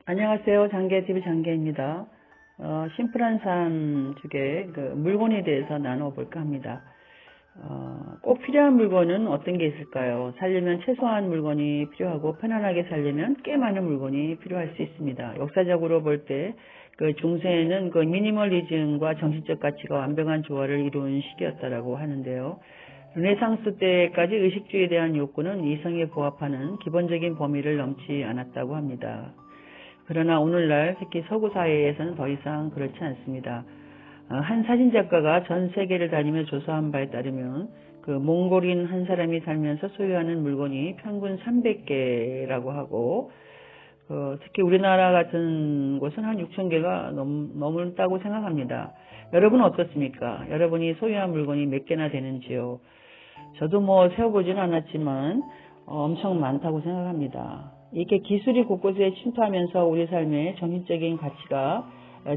안녕하세요. 장계TV 장계입니다. 심플한 삶 중에 물건에 대해서 나눠볼까 합니다. 꼭 필요한 물건은 어떤 게 있을까요? 살려면 최소한 물건이 필요하고 편안하게 살려면 꽤 많은 물건이 필요할 수 있습니다. 역사적으로 볼 때 중세에는 미니멀리즘과 정신적 가치가 완벽한 조화를 이룬 시기였다라고 하는데요. 르네상스 때까지 의식주의에 대한 욕구는 이성에 부합하는 기본적인 범위를 넘지 않았다고 합니다. 그러나 오늘날 특히 서구 사회에서는 더 이상 그렇지 않습니다. 한 사진작가가 전 세계를 다니며 조사한 바에 따르면 몽골인 한 사람이 살면서 소유하는 물건이 평균 300개라고 하고 특히 우리나라 같은 곳은 한 6,000개가 넘는다고 생각합니다. 여러분은 어떻습니까? 여러분이 소유한 물건이 몇 개나 되는지요? 저도 세어보지는 않았지만 엄청 많다고 생각합니다. 이렇게 기술이 곳곳에 침투하면서 우리 삶의 정신적인 가치가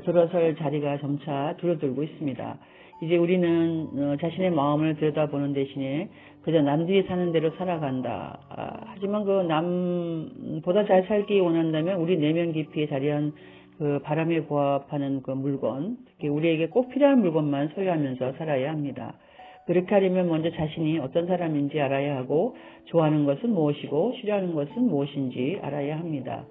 들어설 자리가 점차 줄어들고 있습니다. 이제 우리는 자신의 마음을 들여다보는 대신에 그저 남들이 사는 대로 살아간다. 하지만 남보다 잘 살기 원한다면 우리 내면 깊이에 자리한 바람에 부합하는 물건, 특히 우리에게 꼭 필요한 물건만 소유하면서 살아야 합니다. 그렇게 하려면 먼저 자신이 어떤 사람인지 알아야 하고 좋아하는 것은 무엇이고 싫어하는 것은 무엇인지 알아야 합니다.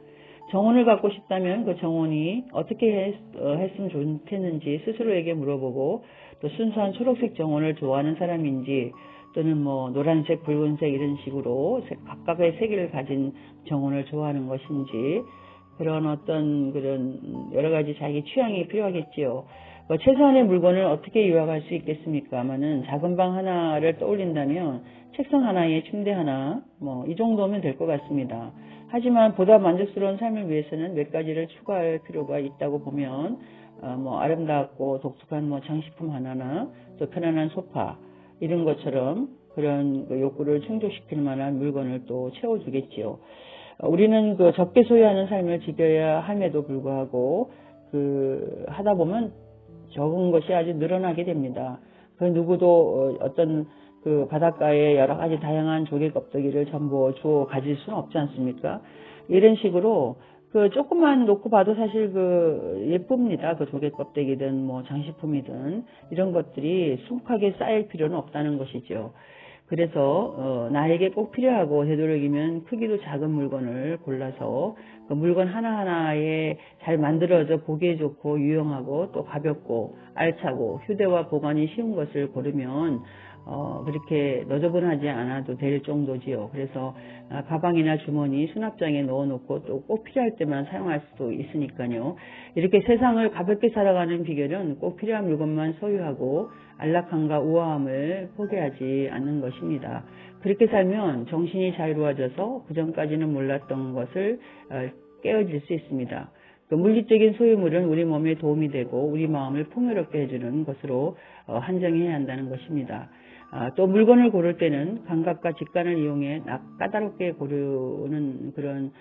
정원을 갖고 싶다면 그 정원이 어떻게 했으면 좋겠는지 스스로에게 물어보고 또 순수한 초록색 정원을 좋아하는 사람인지 또는 노란색, 붉은색 이런 식으로 각각의 색을 가진 정원을 좋아하는 것인지 그런 여러 가지 자기 취향이 필요하겠지요. 최소한의 물건을 어떻게 요약할 수 있겠습니까마는 작은 방 하나를 떠올린다면 책상 하나에 침대 하나 이 정도면 될 것 같습니다. 하지만 보다 만족스러운 삶을 위해서는 몇 가지를 추가할 필요가 있다고 보면 아름답고 독특한 장식품 하나나 또 편안한 소파 이런 것처럼 그런 욕구를 충족시킬 만한 물건을 또 채워주겠지요. 우리는 적게 소유하는 삶을 지켜야 함에도 불구하고 하다 보면 적은 것이 아주 늘어나게 됩니다. 누구도 어떤 바닷가에 여러 가지 다양한 조개 껍데기를 전부 주워 가질 수는 없지 않습니까? 이런 식으로 조금만 놓고 봐도 사실 예쁩니다. 조개 껍데기든 장식품이든 이런 것들이 수북하게 쌓일 필요는 없다는 것이죠. 그래서 나에게 꼭 필요하고 되도록이면 크기도 작은 물건을 골라서 물건 하나하나에 잘 만들어져 보기에 좋고 유용하고 또 가볍고 알차고 휴대와 보관이 쉬운 것을 고르면 그렇게 너저분하지 않아도 될 정도지요. 그래서 가방이나 주머니, 수납장에 넣어놓고 또 꼭 필요할 때만 사용할 수도 있으니까요. 이렇게 세상을 가볍게 살아가는 비결은 꼭 필요한 물건만 소유하고 안락함과 우아함을 포기하지 않는 것입니다. 그렇게 살면 정신이 자유로워져서 그전까지는 몰랐던 것을 깨어질 수 있습니다. 물리적인 소유물은 우리 몸에 도움이 되고 우리 마음을 풍요롭게 해주는 것으로 한정해야 한다는 것입니다. 또 물건을 고를 때는 감각과 직관을 이용해 까다롭게 고르는 그런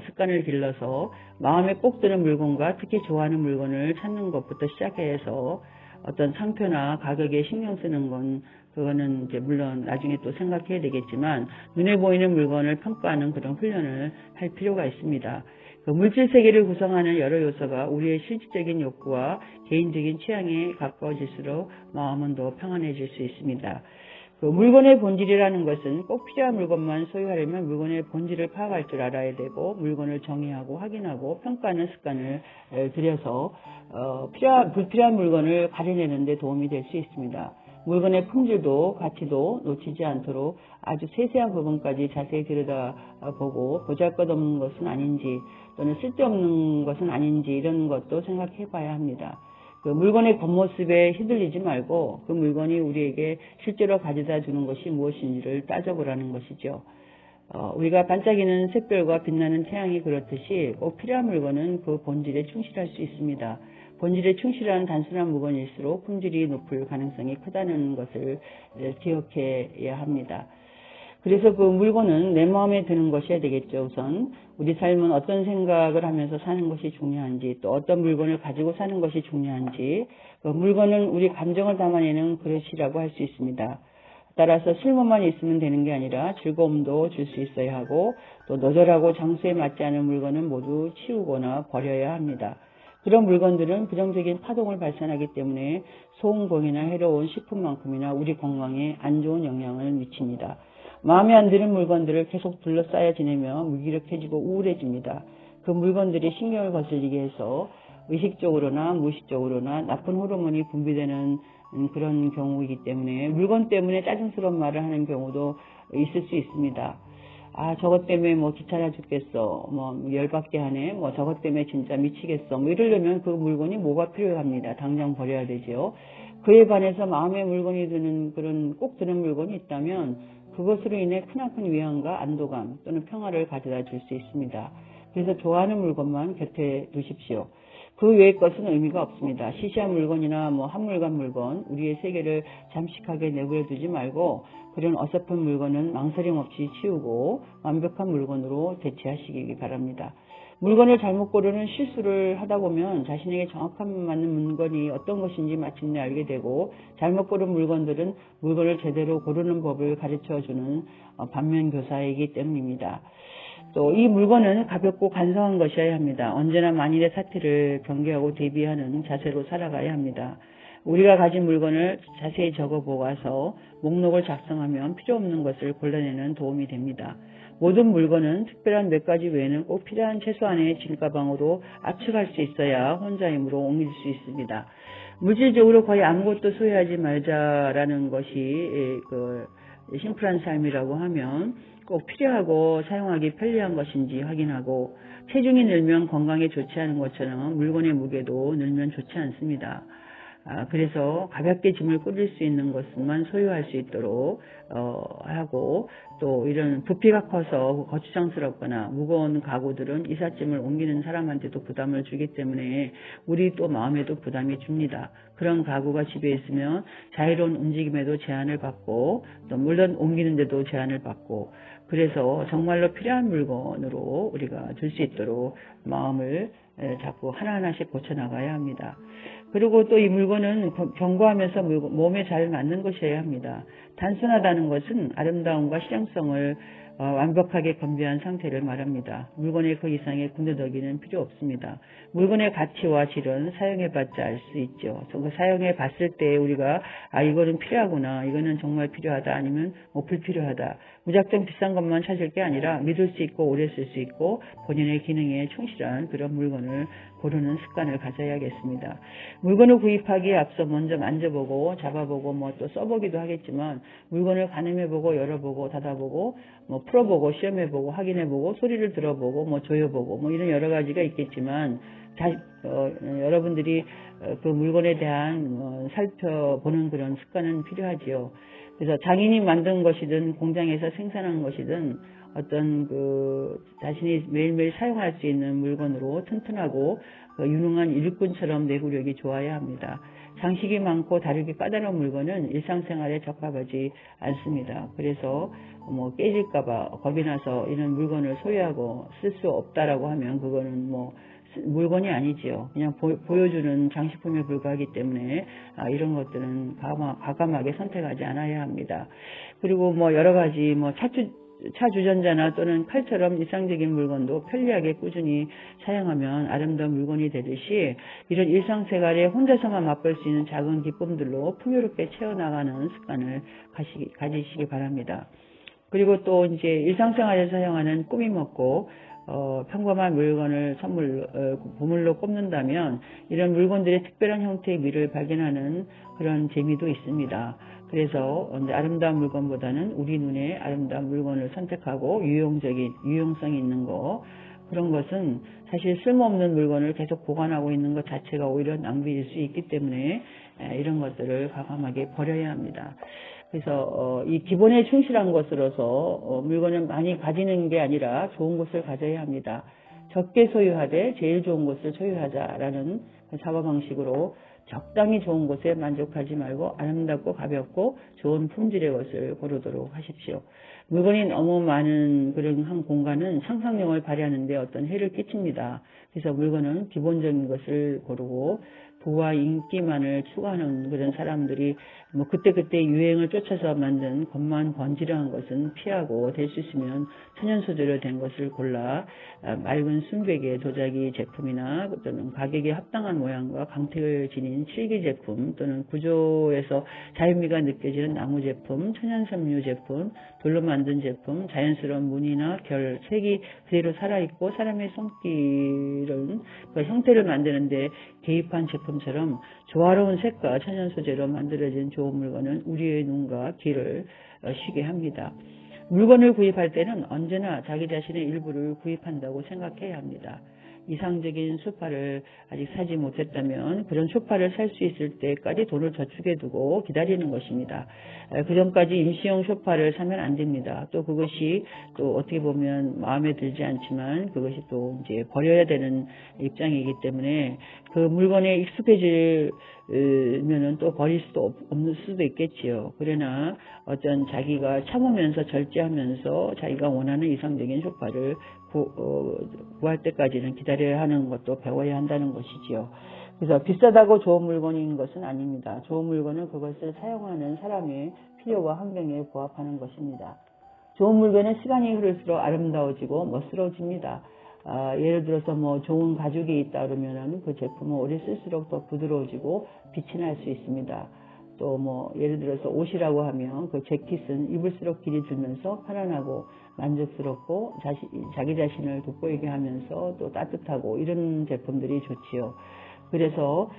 습관을 길러서 마음에 꼭 드는 물건과 특히 좋아하는 물건을 찾는 것부터 시작해서 어떤 상표나 가격에 신경 쓰는 그거는 이제 물론 나중에 또 생각해야 되겠지만 눈에 보이는 물건을 평가하는 그런 훈련을 할 필요가 있습니다. 물질 세계를 구성하는 여러 요소가 우리의 실질적인 욕구와 개인적인 취향에 가까워질수록 마음은 더 평안해질 수 있습니다. 물건의 본질이라는 것은 꼭 필요한 물건만 소유하려면 물건의 본질을 파악할 줄 알아야 되고 물건을 정의하고 확인하고 평가하는 습관을 들여서 불필요한 물건을 가려내는 데 도움이 될 수 있습니다. 물건의 품질도 가치도 놓치지 않도록 아주 세세한 부분까지 자세히 들여다보고 보잘것없는 것은 아닌지 또는 쓸데없는 것은 아닌지 이런 것도 생각해 봐야 합니다. 물건의 겉모습에 휘둘리지 말고 물건이 우리에게 실제로 가져다 주는 것이 무엇인지를 따져보라는 것이죠. 우리가 반짝이는 샛별과 빛나는 태양이 그렇듯이 꼭 필요한 물건은 본질에 충실할 수 있습니다. 본질에 충실한 단순한 물건일수록 품질이 높을 가능성이 크다는 것을 기억해야 합니다. 그래서 물건은 내 마음에 드는 것이어야 되겠죠. 우선 우리 삶은 어떤 생각을 하면서 사는 것이 중요한지 또 어떤 물건을 가지고 사는 것이 중요한지 물건은 우리 감정을 담아내는 그릇이라고 할 수 있습니다. 따라서 쓸모만 있으면 되는 게 아니라 즐거움도 줄 수 있어야 하고 또 노절하고 장소에 맞지 않은 물건은 모두 치우거나 버려야 합니다. 그런 물건들은 부정적인 파동을 발산하기 때문에 소음공이나 해로운 식품만큼이나 우리 건강에 안 좋은 영향을 미칩니다. 마음에 안 드는 물건들을 계속 둘러싸여 지내며 무기력해지고 우울해집니다. 그 물건들이 신경을 거슬리게 해서 의식적으로나 무의식적으로나 나쁜 호르몬이 분비되는 그런 경우이기 때문에 물건 때문에 짜증스러운 말을 하는 경우도 있을 수 있습니다. 아, 저것 때문에 뭐 귀찮아 죽겠어. 뭐 열받게 하네. 뭐 저것 때문에 진짜 미치겠어. 뭐 이러려면 그 물건이 뭐가 필요합니다. 당장 버려야 되죠. 그에 반해서 마음에 물건이 드는 꼭 드는 물건이 있다면 그것으로 인해 크나큰 위안과 안도감 또는 평화를 가져다 줄 수 있습니다. 그래서 좋아하는 물건만 곁에 두십시오. 그 외의 것은 의미가 없습니다. 시시한 물건이나 뭐 한물간 물건, 우리의 세계를 잠식하게 내버려 두지 말고 그런 어설픈 물건은 망설임 없이 치우고 완벽한 물건으로 대체하시기 바랍니다. 물건을 잘못 고르는 실수를 하다 보면 자신에게 정확한 맞는 물건이 어떤 것인지 마침내 알게 되고 잘못 고른 물건들은 물건을 제대로 고르는 법을 가르쳐주는 반면교사이기 때문입니다. 또 이 물건은 가볍고 간소한 것이어야 합니다. 언제나 만일의 사태를 경계하고 대비하는 자세로 살아가야 합니다. 우리가 가진 물건을 자세히 적어보아서 목록을 작성하면 필요 없는 것을 골라내는 도움이 됩니다. 모든 물건은 특별한 몇 가지 외에는 꼭 필요한 최소한의 짐가방으로 압축할 수 있어야 혼자 힘으로 옮길 수 있습니다. 물질적으로 거의 아무것도 소유하지 말자라는 것이 심플한 삶이라고 하면 꼭 필요하고 사용하기 편리한 것인지 확인하고 체중이 늘면 건강에 좋지 않은 것처럼 물건의 무게도 늘면 좋지 않습니다. 그래서 가볍게 짐을 꾸릴 수 있는 것만 소유할 수 있도록 하고 또 이런 부피가 커서 거추장스럽거나 무거운 가구들은 이삿짐을 옮기는 사람한테도 부담을 주기 때문에 우리 또 마음에도 부담이 줍니다. 그런 가구가 집에 있으면 자유로운 움직임에도 제한을 받고 또 물론 옮기는 데도 제한을 받고 그래서 정말로 필요한 물건으로 우리가 줄 수 있도록 마음을 자꾸 하나하나씩 고쳐나가야 합니다. 그리고 또 이 물건은 견고하면서 몸에 잘 맞는 것이어야 합니다. 단순하다는 것은 아름다움과 실용성을 완벽하게 겸비한 상태를 말합니다. 물건의 그 이상의 군더더기는 필요 없습니다. 물건의 가치와 질은 사용해봤자 알 수 있죠. 그 사용해봤을 때 우리가 이거는 필요하구나, 이거는 정말 필요하다, 아니면 뭐 불필요하다. 무작정 비싼 것만 찾을 게 아니라 믿을 수 있고 오래 쓸 수 있고 본인의 기능에 충실한 그런 물건을 고르는 습관을 가져야겠습니다. 물건을 구입하기에 앞서 먼저 만져보고 잡아보고 뭐 또 써보기도 하겠지만 물건을 가늠해보고 열어보고 닫아보고 뭐 풀어보고 시험해보고 확인해보고 소리를 들어보고 뭐 조여보고 뭐 이런 여러 가지가 있겠지만 여러분들이 그 물건에 대한 살펴보는 그런 습관은 필요하지요. 그래서 장인이 만든 것이든 공장에서 생산한 것이든 어떤 자신이 매일매일 사용할 수 있는 물건으로 튼튼하고 유능한 일꾼처럼 내구력이 좋아야 합니다. 장식이 많고 다루기 까다로운 물건은 일상생활에 적합하지 않습니다. 그래서 뭐 깨질까봐 겁이 나서 이런 물건을 소유하고 쓸 수 없다라고 하면 그거는 뭐 물건이 아니지요. 그냥 보여주는 장식품에 불과하기 때문에 이런 것들은 과감하게 선택하지 않아야 합니다. 그리고 뭐 여러 가지 뭐 차 주전자나 또는 칼처럼 일상적인 물건도 편리하게 꾸준히 사용하면 아름다운 물건이 되듯이 이런 일상생활에 혼자서만 맛볼 수 있는 작은 기쁨들로 풍요롭게 채워나가는 습관을 가지시기 바랍니다. 그리고 또 이제 일상생활에서 사용하는 꾸밈 없고 평범한 물건을 보물로 꼽는다면 이런 물건들의 특별한 형태의 미를 발견하는 그런 재미도 있습니다. 그래서 아름다운 물건보다는 우리 눈에 아름다운 물건을 선택하고 유용성이 있는 거, 그런 것은 사실 쓸모없는 물건을 계속 보관하고 있는 것 자체가 오히려 낭비일 수 있기 때문에 이런 것들을 과감하게 버려야 합니다. 그래서 이 기본에 충실한 것으로서 물건을 많이 가지는 게 아니라 좋은 것을 가져야 합니다. 적게 소유하되 제일 좋은 것을 소유하자라는 사고방식으로 적당히 좋은 것에 만족하지 말고 아름답고 가볍고 좋은 품질의 것을 고르도록 하십시오. 물건이 너무 많은 그런 한 공간은 상상력을 발휘하는 데 어떤 해를 끼칩니다. 그래서 물건은 기본적인 것을 고르고 부와 인기만을 추구하는 그런 사람들이 뭐 그때그때 유행을 쫓아서 만든 겉만 번지르한 것은 피하고 될 수 있으면 천연 소재로 된 것을 골라 맑은 순백의 도자기 제품이나 또는 가격에 합당한 모양과 광택을 지닌 칠기 제품 또는 구조에서 자연미가 느껴지는 나무 제품, 천연 섬유 제품, 돌로 만든 제품, 자연스러운 무늬나 결, 색이 그대로 살아있고 사람의 손길은 그 형태를 만드는데 개입한 제품처럼 조화로운 색과 천연 소재로 만들어진 좋은 물건은 우리의 눈과 귀를 쉬게 합니다. 물건을 구입할 때는 언제나 자기 자신의 일부를 구입한다고 생각해야 합니다. 이상적인 소파를 아직 사지 못했다면 그런 소파를 살 수 있을 때까지 돈을 저축해 두고 기다리는 것입니다. 그 전까지 임시용 소파를 사면 안 됩니다. 또 그것이 또 어떻게 보면 마음에 들지 않지만 그것이 또 이제 버려야 되는 입장이기 때문에 그 물건에 익숙해지면은 또 버릴 수도 없는 수도 있겠지요. 그러나 어떤 자기가 참으면서 절제하면서 자기가 원하는 이상적인 소파를 구할 때까지는 기다려야 하는 것도 배워야 한다는 것이지요. 그래서 비싸다고 좋은 물건인 것은 아닙니다. 좋은 물건은 그것을 사용하는 사람의 필요와 환경에 부합하는 것입니다. 좋은 물건은 시간이 흐를수록 아름다워지고 멋스러워집니다. 예를 들어서 뭐 좋은 가죽이 있다 그러면 그 제품은 오래 쓸수록 더 부드러워지고 빛이 날 수 있습니다. 또 뭐 예를 들어서 옷이라고 하면 그 재킷은 입을수록 길이 들면서 편안하고 만족스럽고 자기 자신을 돋보이게 하면서 또 따뜻하고 이런 제품들이 좋지요. 그래서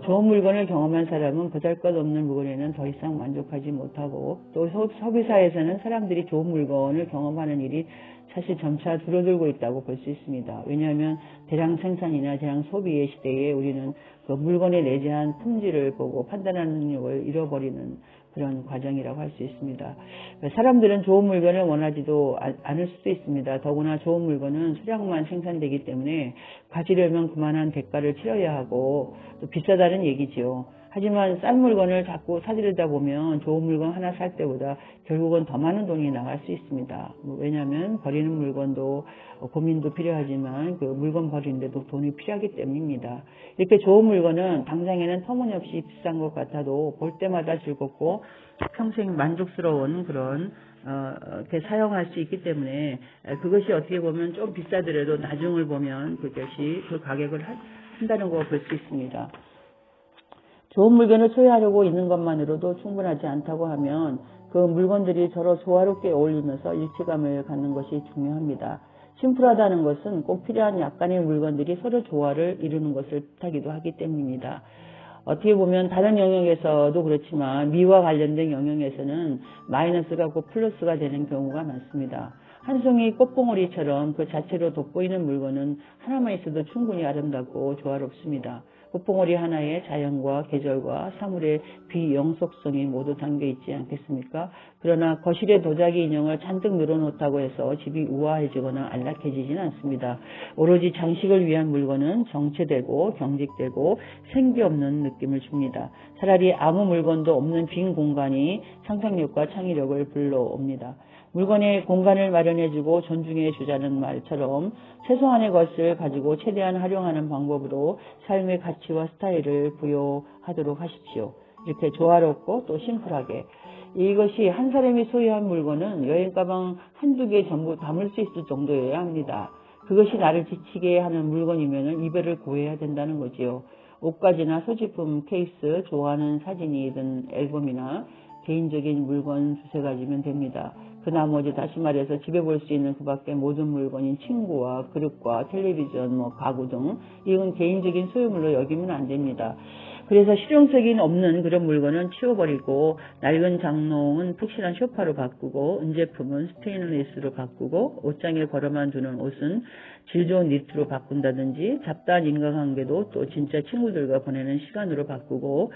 좋은 물건을 경험한 사람은 보잘것없는 물건에는 더 이상 만족하지 못하고 또 소비사에서는 사람들이 좋은 물건을 경험하는 일이 사실 점차 줄어들고 있다고 볼 수 있습니다. 왜냐하면 대량 생산이나 대량 소비의 시대에 우리는 그 물건에 내재한 품질을 보고 판단하는 능력을 잃어버리는 그런 과정이라고 할 수 있습니다. 사람들은 좋은 물건을 원하지도 않을 수도 있습니다. 더구나 좋은 물건은 수량만 생산되기 때문에 가지려면 그만한 대가를 치러야 하고 또 비싸다는 얘기지요. 하지만 싼 물건을 자꾸 사들이다 보면 좋은 물건 하나 살 때보다 결국은 더 많은 돈이 나갈 수 있습니다. 왜냐하면 버리는 물건도 고민도 필요하지만 그 물건 버리는데도 돈이 필요하기 때문입니다. 이렇게 좋은 물건은 당장에는 터무니없이 비싼 것 같아도 볼 때마다 즐겁고 평생 만족스러운 그런 이렇게 사용할 수 있기 때문에 그것이 어떻게 보면 좀 비싸더라도 나중을 보면 그것이 그 가격을 한다는 거 볼 수 있습니다. 좋은 물건을 소유하려고 있는 것만으로도 충분하지 않다고 하면 그 물건들이 서로 조화롭게 어울리면서 일체감을 갖는 것이 중요합니다. 심플하다는 것은 꼭 필요한 약간의 물건들이 서로 조화를 이루는 것을 뜻하기도 하기 때문입니다. 어떻게 보면 다른 영역에서도 그렇지만 미와 관련된 영역에서는 마이너스가 꼭 플러스가 되는 경우가 많습니다. 한 송이 꽃봉오리처럼 그 자체로 돋보이는 물건은 하나만 있어도 충분히 아름답고 조화롭습니다. 꽃봉오리 하나에 자연과 계절과 사물의 비영속성이 모두 담겨 있지 않겠습니까? 그러나 거실에 도자기 인형을 잔뜩 늘어놓다고 해서 집이 우아해지거나 안락해지지는 않습니다. 오로지 장식을 위한 물건은 정체되고 경직되고 생기 없는 느낌을 줍니다. 차라리 아무 물건도 없는 빈 공간이 상상력과 창의력을 불러옵니다. 물건에 공간을 마련해주고 존중해 주자는 말처럼 최소한의 것을 가지고 최대한 활용하는 방법으로 삶의 가치와 스타일을 부여하도록 하십시오. 이렇게 조화롭고 또 심플하게. 이것이 한 사람이 소유한 물건은 여행 가방 한두 개 전부 담을 수 있을 정도여야 합니다. 그것이 나를 지치게 하는 물건이면 이별을 고해야 된다는 거지요. 옷가지나 소지품 케이스, 좋아하는 사진이든 앨범이나 개인적인 물건 두세 가지면 됩니다. 그 나머지 다시 말해서 집에 볼 수 있는 그 밖의 모든 물건인 침구와 그릇과 텔레비전, 가구 등 이건 개인적인 소유물로 여기면 안 됩니다. 그래서 실용성이 없는 그런 물건은 치워버리고 낡은 장롱은 푹신한 소파로 바꾸고 은제품은 스테인리스로 바꾸고 옷장에 걸어만 두는 옷은 질 좋은 니트로 바꾼다든지 잡다한 인간관계도 또 진짜 친구들과 보내는 시간으로 바꾸고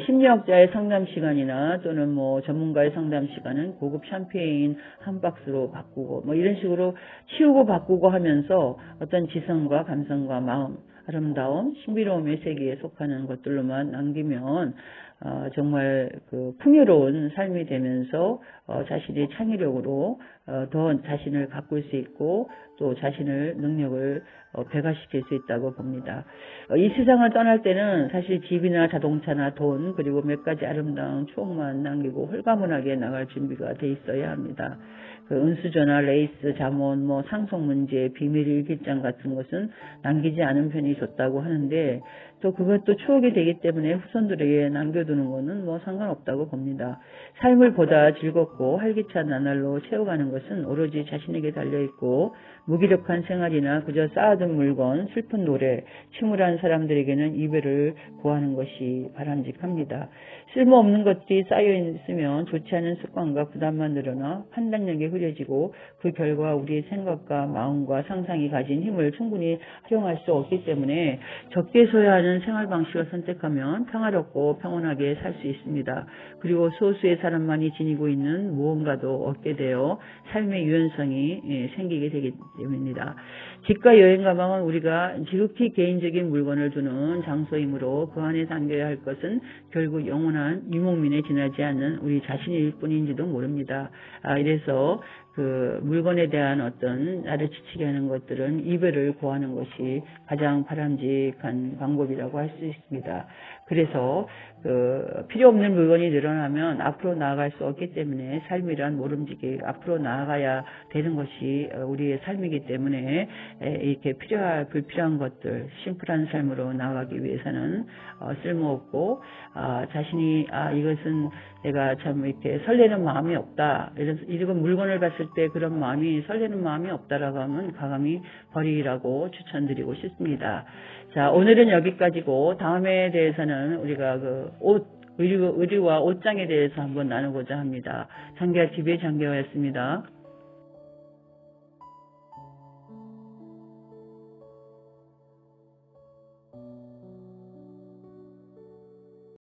심리학자의 상담 시간이나 또는 전문가의 상담 시간은 고급 샴페인 한 박스로 바꾸고 이런 식으로 치우고 바꾸고 하면서 어떤 지성과 감성과 마음 아름다움, 신비로움의 세계에 속하는 것들로만 남기면 정말 그 풍요로운 삶이 되면서 자신의 창의력으로 더 자신을 가꿀 수 있고 또 자신을 능력을 배가시킬 수 있다고 봅니다. 이 세상을 떠날 때는 사실 집이나 자동차나 돈 그리고 몇 가지 아름다운 추억만 남기고 홀가분하게 나갈 준비가 돼 있어야 합니다. 그 은수저나 레이스, 잠원, 상속 문제, 비밀 일기장 같은 것은 남기지 않은 편이 좋다고 하는데 또 그것도 추억이 되기 때문에 후손들에게 남겨두는 것은 상관없다고 봅니다. 삶을 보다 즐겁고 활기찬 나날로 채워가는 것은 오로지 자신에게 달려있고 무기력한 생활이나 그저 쌓아둔 물건, 슬픈 노래, 침울한 사람들에게는 이별을 구하는 것이 바람직합니다. 쓸모없는 것들이 쌓여있으면 좋지 않은 습관과 부담만 늘어나 판단력이 흐려지고 그 결과 우리의 생각과 마음과 상상이 가진 힘을 충분히 활용할 수 없기 때문에 적게 소요하는 생활 방식을 선택하면 평화롭고 평온하게 살 수 있습니다. 그리고 소수의 사람만이 지니고 있는 무언가도 얻게 되어 삶의 유연성이 생기게 되기 때문입니다. 집과 여행 가방은 우리가 지극히 개인적인 물건을 두는 장소이므로 그 안에 담겨야 할 것은 결국 영원한 유목민에 지나지 않는 우리 자신일 뿐인지도 모릅니다. 이래서 그 물건에 대한 어떤 나를 지치게 하는 것들은 이별을 구하는 것이 가장 바람직한 방법이라고 할 수 있습니다. 그래서 그 필요 없는 물건이 늘어나면 앞으로 나아갈 수 없기 때문에 삶이란 모름지기 앞으로 나아가야 되는 것이 우리의 삶이기 때문에 이렇게 불필요한 것들 심플한 삶으로 나아가기 위해서는 쓸모없고 자신이 이것은 내가 참 이렇게 설레는 마음이 없다. 이런 물건을 봤을 때 그런 마음이 설레는 마음이 없다라고 하면 과감히 버리라고 추천드리고 싶습니다. 자, 오늘은 여기까지고 다음에 대해서는 우리가 그 의류와 옷장에 대해서 한번 나누고자 합니다. 장기하TV의 장기하였습니다.